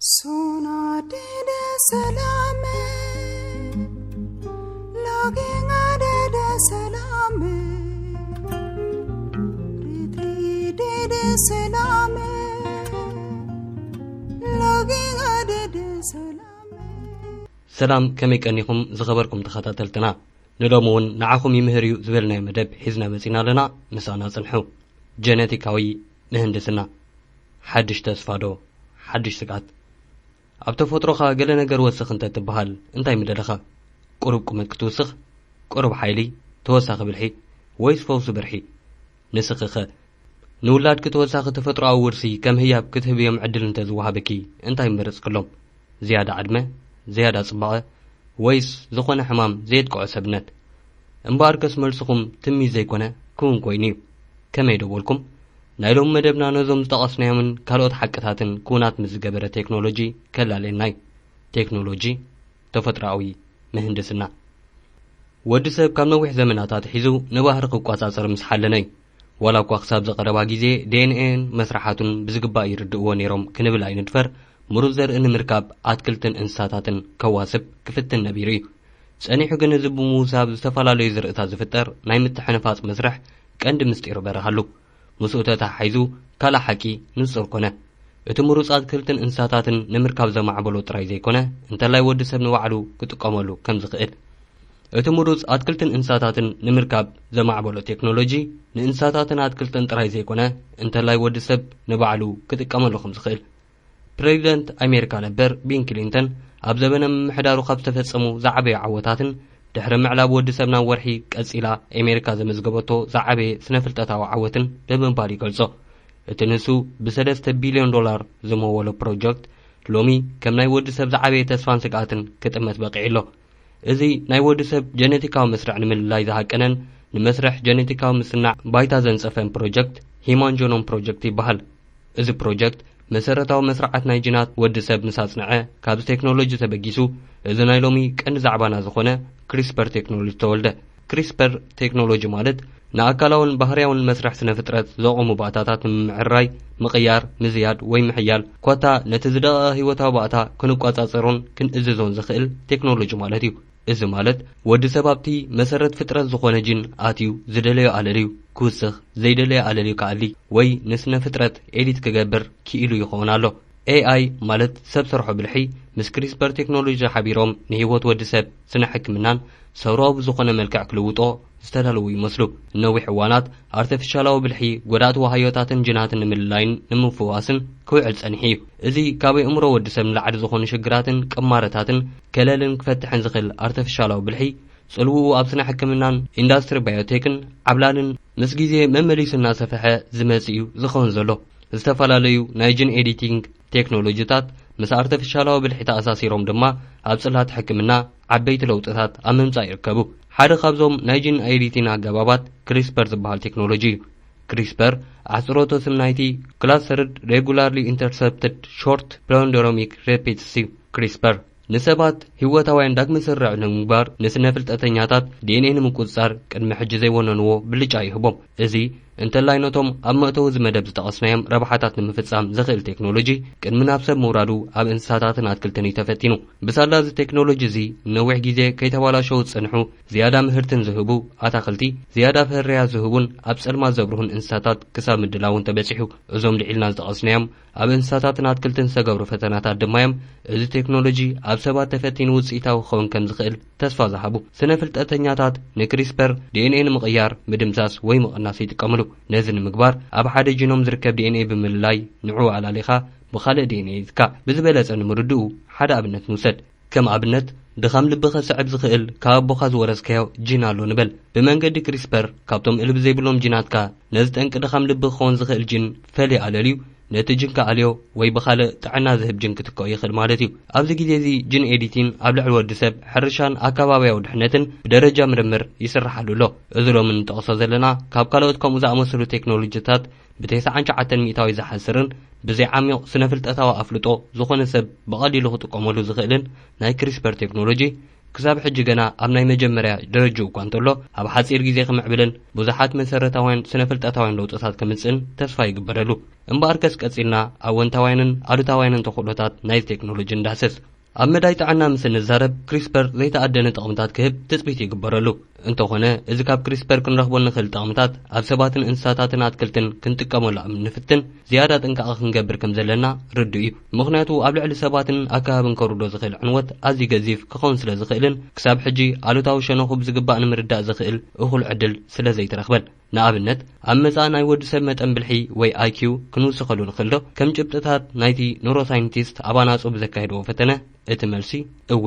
Sona de salame, login de salame, retri de salame, login de salame. سلام كمي كأنكم زخبركم تخطاتلتنا ندومون نعاكم يمهريو زبلنا مدب حزنا مسينا لنا مسانا صنحو جينيتيكاوي مهندسنا حدش تسفادو حدش سقات أبتو فتروخا قل نقر وسخ انت تبهال انتاي مدلخا قرب كمت كتوسخ قرب حيلي توسخ بالحي ويس فوس برحي نسخخ نولاد كتوسخ تفترو أو ورسي كم هي بكتب يوم عدل انت زوها بكي انتاي مرس كلهم زيادة عدمة زيادة صباغة ويس زخونة حمام زيد قوة سبنت انباركس مرسخم تمي زيكونا كون كوينيو كما يدولكم نايلوم مدبنا نظم تقصنيا من كالوت حقتاتن كونات مزقبرة تكنولوجي كلا لناي تكنولوجي تفترعوي مهندسنا ودسب كم نوح زمناتات حيزو نواهر قوقاساسر مسحلناي ولا قوقساب زقربا جيزي DNA مسرحاتن بزقبا يردقوا نيروم كنبل اي ندفر مرزر ان مركاب اتكلتن انساتاتن كواسب كفتن نبيري صنيحو ገነዝቡ ሙሳብ ዝተፋላለዩ ዝርእታ ዝፍጠር ናይ ምትሕንፋጽ መስርሕ ቀንዲ ምስጢር በረሃሉ መስኡተታ ሐይዙ ካላ ሐቂ ንጹር ኮነ እቲ ምሩጽ አትክልትን እንስሳታትን ንምርካብ ዘማዕበሎ ጥራይ ዘይኮነ እንተላይ ወዲ ሰብ ንባዕሉ ክጥቀመሉ ከም ዝኽእል እቲ ምሩጽ አትክልትን እንስሳታትን ንምርካብ ዘማዕበሎ ቴክኖሎጂ ንእንስሳታትን አትክልትን ጥራይ ዘይኮነ እንተላይ ወዲ ሰብ ንባዕሉ ክጥቀመሉ ከም ዝኽእል ፕሬዚደንት አሜሪካ ነበር ቢል ክሊንተን ኣብ ዘበነ ምሕዳሩ ካብ ተፈጸሙ ዛዕበየ ዓወታትን ድሕሪ ምዕላብ ወዲ ሰብና ወርሒ ቀጺላ አሜሪካ ዘመዝገበቶ ዛዕበየ ስነፍልጠታዊ ዓወትን ብምባል ይገልጾ እቲ ንሱ ብ$3 ቢልዮን ዝመወሎ ፕሮጀክት ሎሚ ከም ናይ ወዲ ሰብ ዛዕበየ ተስፋን ስጋትን ክጥመት በቂዕሎ እዚ ናይ ወዲ ሰብ ጀነቲካዊ መስርዕ ንምልላይ ዝሃቀነን ንመስርሕ ጀነቲካዊ ምስናዕ ባይታ ዘንጸፈን ፕሮጀክት ሂማን ጆኖም ፕሮጀክት ይበሃል እዚ ፕሮጀክት መሰረታዊ መስራዓት ናይ ጅናት ወዲ ሰብ ንሳጽንዐ ካብ ቴክኖሎጂ ተበጊሱ እዚ ናይ ሎሚ ቀንዲ ዛዕባና ዝኾነ ክሪስፐር ቴክኖሎጂ ተወልደ ክሪስፐር ቴክኖሎጂ ማለት ንኣካላውን ባህርያውን መስርሕ ስነ ፍጥረት ዘቆሙ ባእታታት ምዕራይ ምቕያር ምዝያድ ወይ ምሕያል ኮታ ነቲ ዝደቐ ህይወታዊ ባእታ ክንቋጻጸሮን ክንእዝዞን ዝኽእል ቴክኖሎጂ ማለት እዩ እዚ ማለት ወዲ ሰብ ኣብቲ መሰረት ፍጥረት ዝኾነ ጅን ኣትዩ ዝደለዮ ኣለልዩ ክውስኽ ዘይደለዮ ኣለልዩ ከኣሊ ወይ ንስነ ፍጥረት ኤዲት ክገብር ክኢሉ ይኸውን ኣሎ AI ማለት ሰብ ሰርሖ ብልሒ ምስ ክሪስፐር ቴክኖሎጂ ሓቢሮም ንህይወት ወዲ ሰብ ስነ ሕክምናን ሰብራዊ ዝኾነ መልክዕ ክልውጦ ዝተዳለዉ ይመስሉ ነዊሕ እዋናት ኣርቲፊሻላዊ ብልሒ ጎዳእቲ ወሃዮታትን ጅናትን ንምልላይን ንምፍዋስን ክውዕል ጸኒሑ እዩ እዚ ካብ ኣእምሮ ወዲ ሰብ ንላዕሊ ዝኾኑ ሽግራትን ቅማረታትን ከለልን ክፈትሕን ዝኽእል ኣርቲፊሻላዊ ብልሒ ጽልውኡ ኣብ ስነ ሕክምናን ኢንዳስትሪ ባዮቴክን ዓብላልን ምስ ግዜ መመሊሱ እናሰፍሐ ዝመጽ እዩ ዝኸውን ዘሎ ዝተፈላለዩ ናይ ጂን ኤዲቲንግ ቴክኖሎጂታት ምስ ኣርቲፊሻላዊ ብልሒ ተኣሳሲሮም ድማ ኣብ ጽላት ሕክምና ዓበይቲ ለውጥታት ኣብ ምምጻእ ይርከቡ ሓደ ካብዞም ናይ ጂን ኤዲቲንግ ኣገባባት ክሪስፐር ዝበሃል ቴክኖሎጂ እዩ ክሪስፐር ኣጽሮቶ ስም ናይቲ ክላስተርድ ሬጉላርሊ ኢንተርሰፕትድ ሾርት ፕሎንደሮሚክ ሬፒትስ ክሪስፐር ንሰባት ህይወታውያን ዳግመ ስርዕ ንምግባር ንስነ ፍልጠተኛታት DNA ንምቁጽጻር ቅድሚ ሕጂ ዘይወነንዎ ብልጫ ይህቦም እዚ እንተላይ ነቶም ኣብ መእተዊ ዝመደብ ዝተቐስናዮም ረብሓታት ንምፍጻም ዝኽእል ቴክኖሎጂ ቅድሚ ናብ ሰብ ምውራዱ ኣብ እንስሳታትን ኣትክልትን ተፈቲኑ ብሳላ እዚ ቴክኖሎጂ እዚ ነዊሕ ግዜ ከይተባላሸው ጽንሑ ዝያዳ ምህርትን ዝህቡ ኣታክልቲ ዝያዳ ፍርያት ዝህቡን ኣብ ጸልማት ዘብርሁን እንስሳታት ክሳብ ምድላውን ተበጺሑ እዞም ልዒልና ዝተቐስናዮም ኣብ እንስሳታትን ኣትክልትን ዝተገብሩ ፈተናታት ድማዮም እዚ ቴክኖሎጂ ኣብ ሰባት ተፈቲኑ ውጽኢታዊ ክኸውን ከም ዝኽእል ተስፋ ዝሃቡ ስነ ፍልጠተኛታት ንክሪስፐር DNA ንምቕያር ምድምሳስ ወይ ምቕናስ ይጥቀምሉ ነዚ ንምግባር ኣብ ሓደ ጂኖም ዝርከብ DNA ብምልላይ ንዑ ኣላሊኻ ብኻልእ DNA ዝካ ብዝበለጸ ንምርድኡ ሓደ ኣብነት ንውሰድ ከም ኣብነት ድኻም ልቢ ኸስዕብ ዝኽእል ካብ ኣቦኻ ዝወረስካዮ ጂን ኣሎ ንበል ብመንገዲ ክሪስፐር ካብቶም እልቢ ዘይብሎም ጂናትካ ነዚ ጠንቂ ድኻም ልቢ ክኸውን ዝኽእል ጂን ፈለይ ኣለልዩ ነቲ ጅን ከኣልዮ ወይ ብኻልእ ጥዕና ዝህብ ጅን ክትከኦ ይኽእል ማለት እዩ ኣብዚ ግዜ እዚ ጂን ኤዲቲንግ ኣብ ልዕሊ ወዲ ሰብ ሕርሻን ኣከባብያዊ ድሕነትን ብደረጃ ምርምር ይስራሓሉ ኣሎ እዚ ሎሚ ንጠቕሶ ዘለና ካብ ካልኦት ከምኡ ዝኣመሰሉ ቴክኖሎጂታት ብ99 ሚእታዊ ዝሓስርን ብዘይ ዓሚቕ ስነ ፍልጠታዊ ኣፍልጦ ዝኾነ ሰብ ብቐሊሉ ክጥቀመሉ ዝኽእልን ናይ ክሪስፐር ቴክኖሎጂ ክሳብ ሕጂ ገና ኣብ ናይ መጀመርያ ደረጃ እኳ እንተሎ ኣብ ሓጺር ግዜ ክምዕብልን ብዙሓት መሰረታውያን ስነፍልጠታውያን ለውጥታት ከምጽን ተስፋ ይግበረሉ እምበኣር ከስ ቀጺልና ኣወንታውያንን ኣሉታውያንን ተኽእሎታት ናይ ቴክኖሎጂ እንዳሰስ ኣብ መዳይ ጥዕና ምስ ንዛረብ ክሪስፐር ዘይተኣደነ ጥቕምታት ክህብ ትጽቢት ይግበረሉ እንተኾነ እዚ ካብ ክሪስፐር ክንረኽቦ ንኽእል ጥቕምታት ኣብ ሰባትን እንስሳታትን ኣትክልትን ክንጥቀመሉ ኣብ ንፍትን ዝያዳ ጥንቃቐ ክንገብር ከም ዘለና ርዱ እዩ ምኽንያቱ ኣብ ልዕሊ ሰባትን ኣከባብን ከውርዶ ዝኽእል ዕንወት ኣዝዩ ገዚፍ ክኸውን ስለ ዝኽእልን ክሳብ ሕጂ ኣሉታዊ ሸነኹ ብዝግባእ ንምርዳእ ዝኽእል እኹል ዕድል ስለ ዘይትረኽበን ንኣብነት ኣብ መጻእ ናይ ወዲ ሰብ መጠን ብልሒ ወይ IQ ክንውስኸሉ ንኽእል ዶ ከም ጭብጥታት ናይቲ ኒውሮሳይንቲስት ኣባናጹ ብዘካየድዎ ፈተነ እቲ መልሲ እወ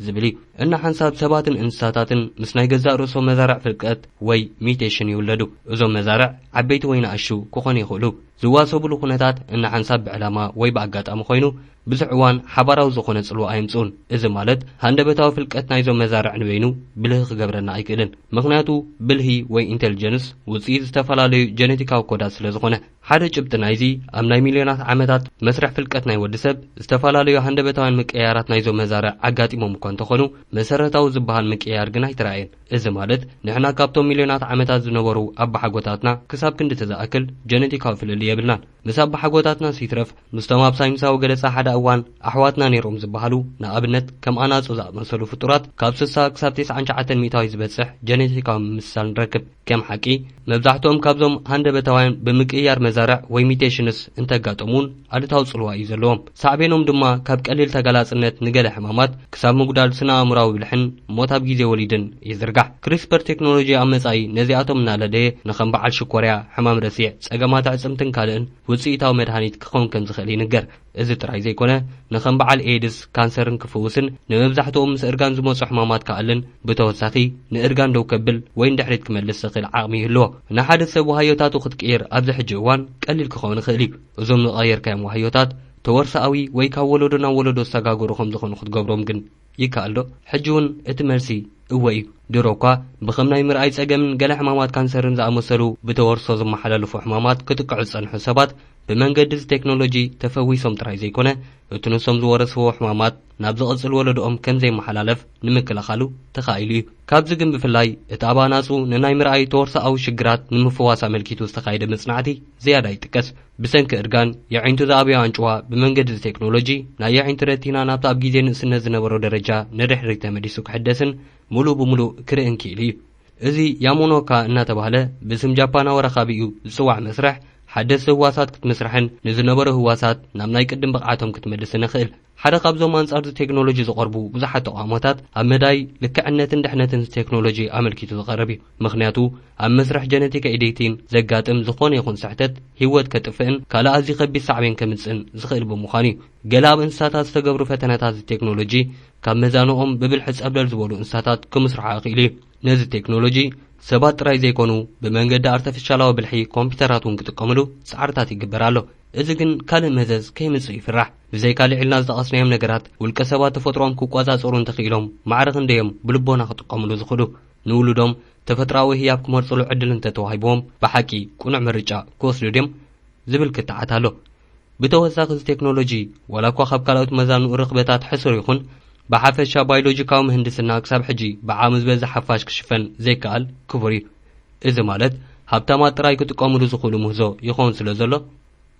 ዝብል እዩ እና ሓንሳብ ሰባትን እንስሳታትን ምስ ናይ ገዛእ ርእሶም መዛርዕ ፍልቀት ወይ ሚውቴሽን ይውለዱ እዞም መዛርዕ ዓበይቲ ወይ ንኣሽቱ ክኾኑ ይኽእሉ ዝዋሰብሉ ኩነታት እና ሓንሳብ ብዕላማ ወይ ብኣጋጣሚ ኮይኑ ብዙሕ እዋን ሓባራዊ ዝኾነ ጽልዋ ኣይምጽኡን እዚ ማለት ሃንደበታዊ ፍልቀት ናይዞም መዛርዕ ንበይኑ ብልህ ክገብረና ኣይክእልን ምኽንያቱ ብልሂ ወይ ኢንቴሊጀንስ ውፅኢት ዝተፈላለዩ ጀነቲካዊ ኮዳት ስለ ዝኾነ ሓደ ጭብጢ ናይዚ ኣብ ናይ ሚልዮናት ዓመታት መስርሕ ፍልቀት ናይ ወዲ ሰብ ዝተፈላለዩ ሃንደበታውያን ምቅያራት ናይዞም መዛርዕ ኣጋጢሞም እኳ እንተኾኑ መሰረታዊ ዝበሃል ምቅያር ግን ኣይተረኣየን እዚ ማለት ንሕና ካብቶም ሚልዮናት ዓመታት ዝነበሩ ኣባሓጎታትና ክሳብ ክንዲ ተዝኣክል ጀነቲካዊ ፍልሊ የብልናን ምስ ኣባሓጎታትና ሲትረፍ ምስቶም ኣብ ሳይንሳዊ ገለጻ ሓደ እዋን ኣሕዋትና ነይሮም ዝበሃሉ ንኣብነት ከም ኣናጹ ዝኣመሰሉ ፍጡራት ካብ 60 ክሳብ 99 ሚእታዊ ዝበጽሕ ጀነቲካዊ ምምስሳል ንረክብ ከም ሓቂ መብዛሕትኦም ካብዞም ሃንደበታውያን ብምቅያር መዛርዕ ወይ ሚውቴሽንስ እንተጋጠሙን ኣሉታዊ ጽልዋ እዩ ዘለዎም ሳዕቤኖም ድማ ካብ ቀሊል ተገላጽነት ንገለ ሕማማት ክሳብ ምጉዳል ስነ ኣእምራዊ ብልሕን ሞት ኣብ ግዜ ወሊድን ይዝርጋሕ ክሪስፐር ቴክኖሎጂ ኣብ መጻኢ ነዚኣቶም እናለደየ ንኸም በዓል ሽኮርያ ሕማም ረሲዕ ጸገማት ኣዕጽምትን ካልእን ውፅኢታዊ መድሃኒት ክኸውን ከም ዝኽእል ይንገር እዚ ጥራይ ዘይኮነ ንኸም በዓል ኤድስ ካንሰርን ክፍውስን ንመብዛሕትኦም ምስ እርጋን ዝመፁ ሕማማት ከኣልን ብተወሳኺ ንእርጋን ደው ከብል ወይ ንድሕሪት ክመልስ ዝኽእል ዓቕሚ ይህልዎ ንሓደ ሰብ ወሃዮታቱ ክትቅይር ኣብዚ ሕጂ እዋን ቀሊል ክኸውን ይኽእል እዩ እዞም ዝቐየርካዮም ወሃዮታት ተወርሳዊ ወይ ካብ ወለዶ ናብ ወለዶ ዝተጋገሩ ከም ዝኾኑ ክትገብሮም ግን ይከኣል ዶ ሕጂ እውን እቲ መልሲ እወ እዩ ድሮ እኳ ብኸም ናይ ምርኣይ ጸገምን ገለ ሕማማት ካንሰርን ዝኣመሰሉ ብተወርሶ ዝመሓላለፉ ሕማማት ክትቅዑ ዝጸንሑ ሰባት ብመንገዲ ቴክኖሎጂ ተፈዊሶም ጥራይ ዘይኮነ እቲ ንሶም ዝወረስዎ ሕማማት ናብ ዝቕጽል ወለዶኦም ከም ዘይመሓላለፍ ንምክልኻሉ ተኻኢሉ እዩ ካብዚ ግን ብፍላይ እቲ ኣባናጹ ንናይ ምርኣይ ተወርሳዊ ሽግራት ንምፍዋስ ኣመልኪቱ ዝተኻየደ መጽናዕቲ ዝያዳ ይጥቀስ ብሰንኪ እርጋን የዒንቱ ዝኣበዮ ኣንጭዋ ብመንገዲ ቴክኖሎጂ ናይ የዒንቲ ረቲና ናብቲ ኣብ ግዜ ንእስነት ዝነበሮ ደረጃ ንድሕሪት ተመሊሱ ክሕደስን ሙሉእ ብሙሉእ ክርእን ክኢሉ እዩ እዚ ያሞኖካ እናተባህለ ብስም ጃፓናዊ ረኻቢኡ ዝጽዋዕ መስርሕ ሓደስቲ ህዋሳት ክትመስርሕን ንዝነበሩ ህዋሳት ናብ ናይ ቅድም ብቕዓቶም ክትመልስን ይኽእል ሓደ ካብዞም አንጻር ቴክኖሎጂ ዝቐርቡ ብዙሓት ተቋማት ኣብ መዳይ ልክዕነትን ድሕነትን ቴክኖሎጂ ኣመልኪቱ ዝቐርብ እዩ ምክንያቱ ኣብ መስርሕ ጀነቲክ ኤዲቲን ዘጋጥም ዝኾነ ይኹን ስሕተት ህይወት ከጥፍእን ካልእ ኣዝዩ ከቢድ ሳዕቤን ከምጽን ዝኽእል ብምዃኑ እዩ ገለ ኣብ እንስሳታት ዝተገብሩ ፈተነታት ቴክኖሎጂ ካብ መዛንኦም ብብልሒ ጸብለል ዝበሉ እንስሳታት ክምስርሑ ይኽእሉ እዩ ነዚ ቴክኖሎጂ ሰባት ጥራይ ዘይኮኑ ብመንገዲ ኣርቲፊሻላዊ ብልሒ ኮምፒውተራት እውን ክጥቀምሉ ጻዕርታት ይግበር ኣሎ እዚ ግን ካልእ መዘዝ ከይምጽእ ይፍራሕ ብዘይ ካልእ ኢልና ዝጠቐስናዮም ነገራት ውልቀ ሰባት ተፈጥሮኦም ክቋጻጸሩ እንተኽኢሎም ማዕረኽ እንደዮም ብልቦና ክጥቀምሉ ዝኽእሉ ንውሉዶም ተፈጥራዊ ህያብ ክመርጽሉ ዕድል እንተተዋሂቦም ብሓቂ ቁኑዕ ምርጫ ክወስዱ ድዮም ዝብል ክትዓት ኣሎ ብተወሳኺ እዚ ቴክኖሎጂ ዋላ እኳ ካብ ካልኦት መዛንኡ ርኽበታት ሕሱር ይኹን ብሓፈሻ ባዮሎጂካዊ ምህንድስና ክሳብ ሕጂ ብዓም ዝበዝሕ ሓፋሽ ክሽፈን ዘይከኣል ክቡር እዩ እዚ ማለት ሃብታማት ጥራይ ክጥቀምሉ ዝኽእሉ ምህዞ ይኸውን ስለ ዘሎ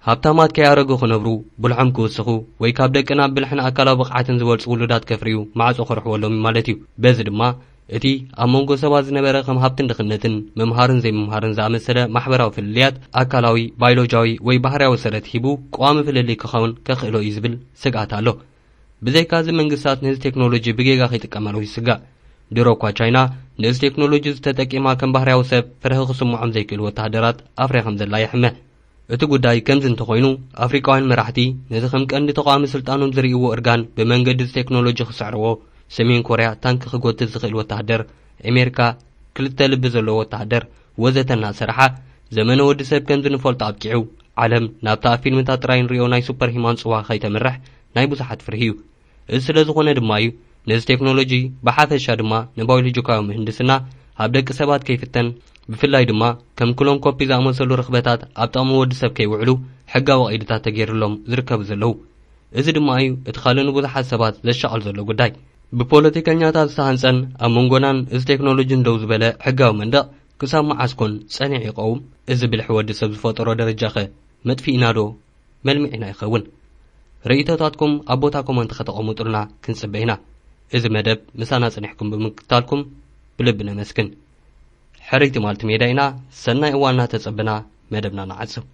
ሃብታማት ከያረጉ ክነብሩ ብልሖም ክውስኹ ወይ ካብ ደቅና ብልሕን ኣካላዊ ብቕዓትን ዝበልፁ ውሉዳት ከፍርዩ ማዕጾ ክርሕወሎም ማለት እዩ በዚ ድማ እቲ ኣብ መንጎ ሰባት ዝነበረ ከም ሃብትን ድኽነትን ምምሃርን ዘይምምሃርን ዝኣመሰለ ማሕበራዊ ፍልልያት ኣካላዊ ባዮሎጂያዊ ወይ ባህርያዊ ሰረት ሂቡ ቋሚ ፍልሊ ክኸውን ከኽእሎ እዩ ዝብል ስግኣት ኣሎ ብዘይካዚ መንግስታት ነዚ ቴክኖሎጂ ብጌጋ ከይጥቀመሉ ይስጋእ ድሮ እኳ ቻይና ነዚ ቴክኖሎጂ ዝተጠቂማ ከም ባህርያዊ ሰብ ፍርሒ ክስምዖም ዘይክእሉ ወታሃደራት ኣፍርያ ከም ዘላ ይሕመ እቲ ጉዳይ ከምዚ እንተኾይኑ ኣፍሪካውያን መራሕቲ ነዚ ከም ቀንዲ ተቃዋሚ ስልጣኖም ዝርእይዎ እርጋን ብመንገዲ ቴክኖሎጂ ክስዕርዎ ሰሜን ኮርያ ታንክ ክጎትት ዝኽእል ወታሃደር ኣሜሪካ ክልተ ልቢ ዘለዎ ወታሃደር ወዘተ እናሰርሓ ዘመነ ወዲ ሰብ ከምዚ ንፈልጦ ኣብቂዑ ዓለም ናብታ ኣብ ፊልምታት ጥራይ ንሪኦ ናይ ሱፐር ሂማን ጽዋ ከይተምርሕ ናይ ብዙሓት ፍርሒ እዩ እዚ ስለ ዝኾነ ድማ እዩ ነዚ ቴክኖሎጂ ብሓፈሻ ድማ ንባዮሎጂካዊ ምህንድስና ኣብ ደቂ ሰባት ከይፍተን ብፍላይ ድማ ከም ክሎን ኮፒ ዝኣመሰሉ ርኽበታት ኣብ ጥቕሚ ወዲ ሰብ ከይውዕሉ ሕጋዊ ቀይድታት ተገይሩሎም ዝርከቡ ዘለዉ እዚ ድማ እዩ እቲ ካልእ ንብዙሓት ሰባት ዘሻቐል ዘሎ ጉዳይ ብፖለቲከኛታት ዝተሃንጸን ኣብ መንጎናን እዚ ቴክኖሎጂን ደው ዝበለ ሕጋዊ መንደቕ ክሳብ መዓስኮን ጸኒዕ ይቐውም? እዚ ብልሒ ወዲ ሰብ ዝፈጠሮ ደረጃኸ መጥፊእና ዶ መልሚዕና ይኸውን? ርእይቶታትኩም ኣብ ቦታ ኮመንት ከተቐምጡልና ክንጽበ ኢና። እዚ መደብ ምሳና ጽኒሕኩም ብምክታልኩም ብልቢ ነመስግን። ሕረይቲ ማልቲ ሜዳ ኢና። ሰናይ እዋንና ተጸብና መደብና ንዓጽብ።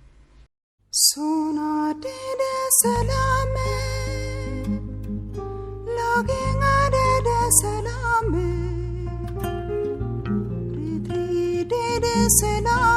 Sona dede salame, loginga dede salame, ritri dede salame.